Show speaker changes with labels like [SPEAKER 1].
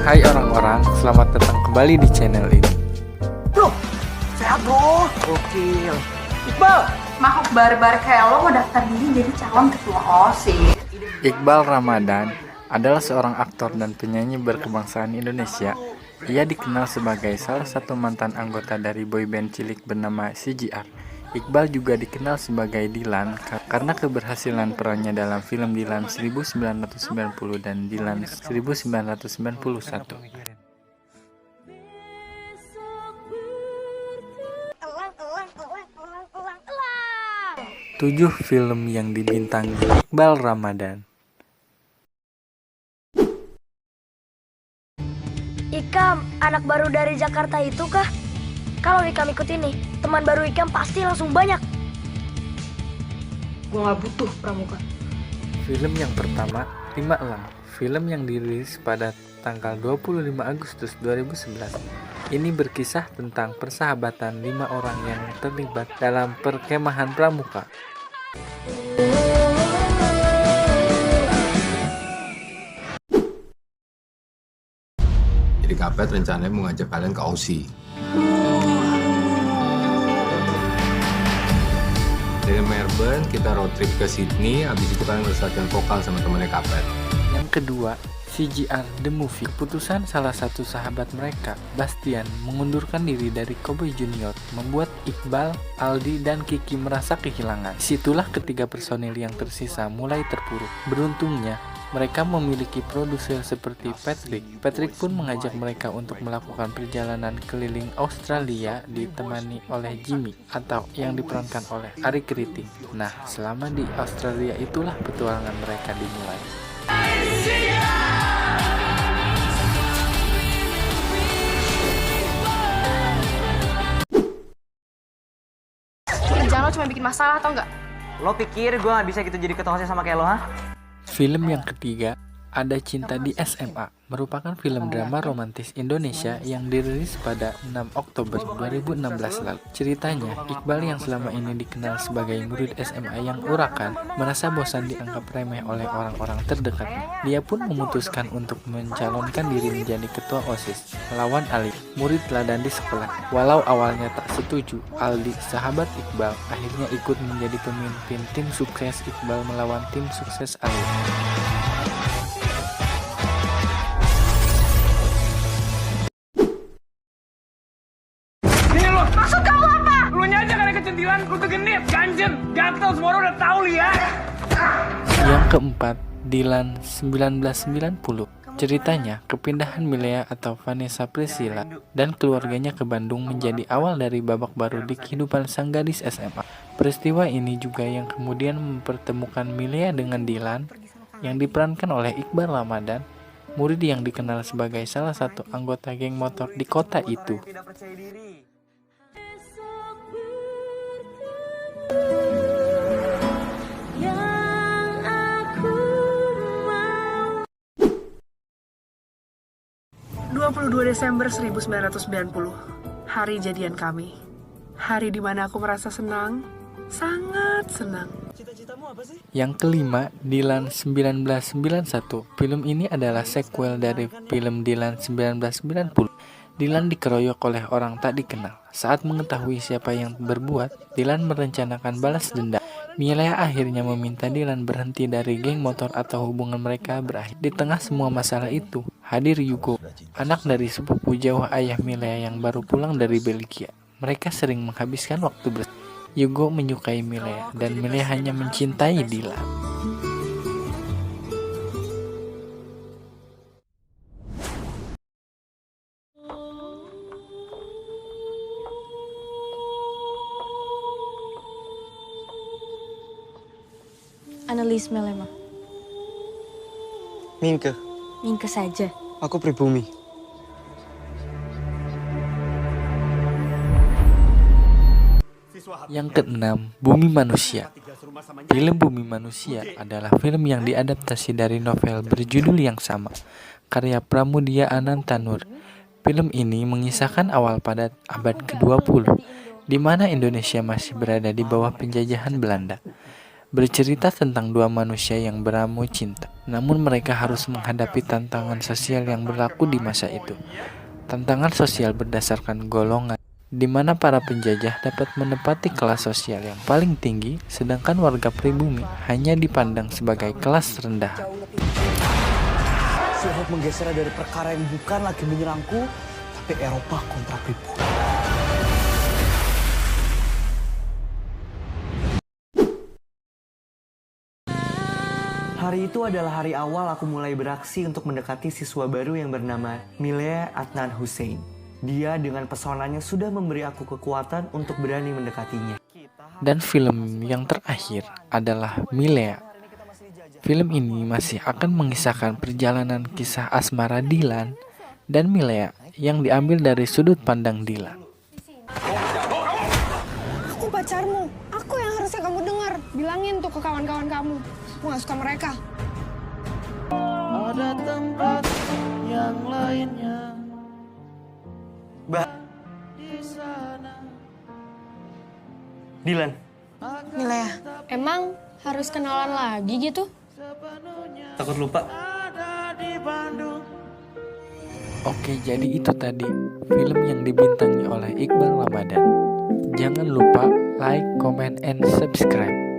[SPEAKER 1] Hai orang-orang, selamat datang kembali di channel ini.
[SPEAKER 2] Bro, sehat bro. Gokil. Iqbal,
[SPEAKER 3] Makhluk barbar kayak lo mau daftar diri jadi calon ketua OSIS.
[SPEAKER 1] Iqbal Ramadan adalah seorang aktor dan penyanyi berkebangsaan Indonesia. Ia dikenal sebagai salah satu mantan anggota dari boyband cilik bernama CJR. Iqbal juga dikenal sebagai Dilan karena keberhasilan perannya dalam film Dilan 1990 dan Dilan 1991. Tujuh film yang dibintangi Iqbal Ramadan.
[SPEAKER 4] Ikam, anak baru dari Jakarta itu kah? Kalau Ikam ikut ini, teman baru Ikam pasti langsung banyak.
[SPEAKER 3] Gue gak butuh pramuka.
[SPEAKER 1] Film yang pertama, Lima Elang. Film yang dirilis pada tanggal 25 Agustus 2011. Ini berkisah tentang persahabatan 5 orang yang terlibat dalam perkemahan pramuka.
[SPEAKER 5] Jadi Kapet rencananya mau ngajak kalian ke Aussie. Dari Melbourne kita road trip ke Sydney, habis itu kalian harus latihan vokal sama temannya Kapet.
[SPEAKER 1] Yang kedua, CJR The Movie. Keputusan salah satu sahabat mereka, Bastian, mengundurkan diri dari Cowboy Junior membuat Iqbal, Aldi, dan Kiki merasa kehilangan. Situlah ketiga personil yang tersisa mulai terpuruk. Beruntungnya, mereka memiliki produser seperti Patrick. Patrick pun mengajak mereka untuk melakukan perjalanan keliling Australia ditemani oleh Jimmy atau yang diperankan oleh Ari Kriting. Nah, selama di Australia itulah petualangan mereka dimulai.
[SPEAKER 3] Kerjaan lo cuma bikin masalah atau enggak?
[SPEAKER 2] lo pikir gue gak bisa gitu jadi ketua OSIS sama kayak lo, ha?
[SPEAKER 1] Film yang ketiga, Ada Cinta di SMA, merupakan film drama romantis Indonesia yang dirilis pada 6 Oktober 2016 lalu. Ceritanya, Iqbal yang selama ini dikenal sebagai murid SMA yang urakan, merasa bosan dianggap remeh oleh orang-orang terdekatnya. Dia pun memutuskan untuk mencalonkan diri menjadi ketua OSIS, melawan Ali, murid teladan di sekolah. Walau awalnya tak setuju, Aldi, sahabat Iqbal, akhirnya ikut menjadi pemimpin tim sukses Iqbal melawan tim sukses Ali.
[SPEAKER 3] Maksud kamu apa?
[SPEAKER 2] Lu aja kali kecentilan, lu tuh genit, ganjen, gatel, semua orang udah tahu lihat.
[SPEAKER 1] Yang keempat, Dilan 1990. Ceritanya, kepindahan Milea atau Vanessa Priscilla dan keluarganya ke Bandung menjadi awal dari babak baru di kehidupan sang gadis SMA. Peristiwa ini juga yang kemudian mempertemukan Milea dengan Dilan yang diperankan oleh Iqbal Ramadan, murid yang dikenal sebagai salah satu anggota geng motor di kota itu.
[SPEAKER 2] Tidak percaya diri.
[SPEAKER 6] Desember 1990, hari jadian kami. Hari di mana aku merasa senang, sangat senang.
[SPEAKER 2] Cita-citamu apa sih?
[SPEAKER 1] Yang kelima, Dilan 1991. Film ini adalah sequel dari film Dilan 1990. Dilan dikeroyok oleh orang tak dikenal. Saat mengetahui siapa yang berbuat, Dilan merencanakan balas dendam. Milea akhirnya meminta Dilan berhenti dari geng motor atau hubungan mereka berakhir. Di tengah semua masalah itu, hadir Yugo, anak dari sepupu jauh ayah Milea yang baru pulang dari Belgia. Mereka sering menghabiskan waktu bersama. Yugo menyukai Milea dan Milea hanya mencintai Dilan.
[SPEAKER 4] Annelies Melema.
[SPEAKER 7] Mingke,
[SPEAKER 4] Mingke saja.
[SPEAKER 7] aku pribumi.
[SPEAKER 1] Yang keenam, Bumi Manusia. Film Bumi Manusia adalah film yang diadaptasi dari novel berjudul yang sama, karya Pramudia Anantanur. Film ini mengisahkan awal pada abad ke-20, di mana Indonesia masih berada di bawah penjajahan Belanda. bercerita tentang dua manusia yang beramu cinta. Namun mereka harus menghadapi tantangan sosial yang berlaku di masa itu. Tantangan sosial berdasarkan golongan, di mana para penjajah dapat menempati kelas sosial yang paling tinggi, sedangkan warga pribumi hanya dipandang sebagai kelas rendah.
[SPEAKER 7] Suhut menggeser dari perkara yang bukan lagi menyerangku, tapi Eropa kontra pribumi. Hari itu adalah hari awal aku mulai beraksi untuk mendekati siswa baru yang bernama Milea Adnan Hussein. Dia dengan pesonanya sudah memberi aku kekuatan untuk berani mendekatinya.
[SPEAKER 1] Dan film yang terakhir adalah Milea. Film ini masih akan mengisahkan perjalanan kisah asmara Dilan dan Milea yang diambil dari sudut pandang Dilan.
[SPEAKER 8] Aku pacarmu. Aku yang harusnya kamu dengar. Bilangin tuh ke kawan-kawan kamu. Aku gak suka mereka.
[SPEAKER 7] Ada tempat yang lainnya. Dilan.
[SPEAKER 8] Milea, emang harus kenalan lagi gitu?
[SPEAKER 7] Takut lupa.
[SPEAKER 1] Oke, jadi itu tadi film yang dibintangi oleh Iqbal Ramadan. Jangan lupa like, comment, and subscribe.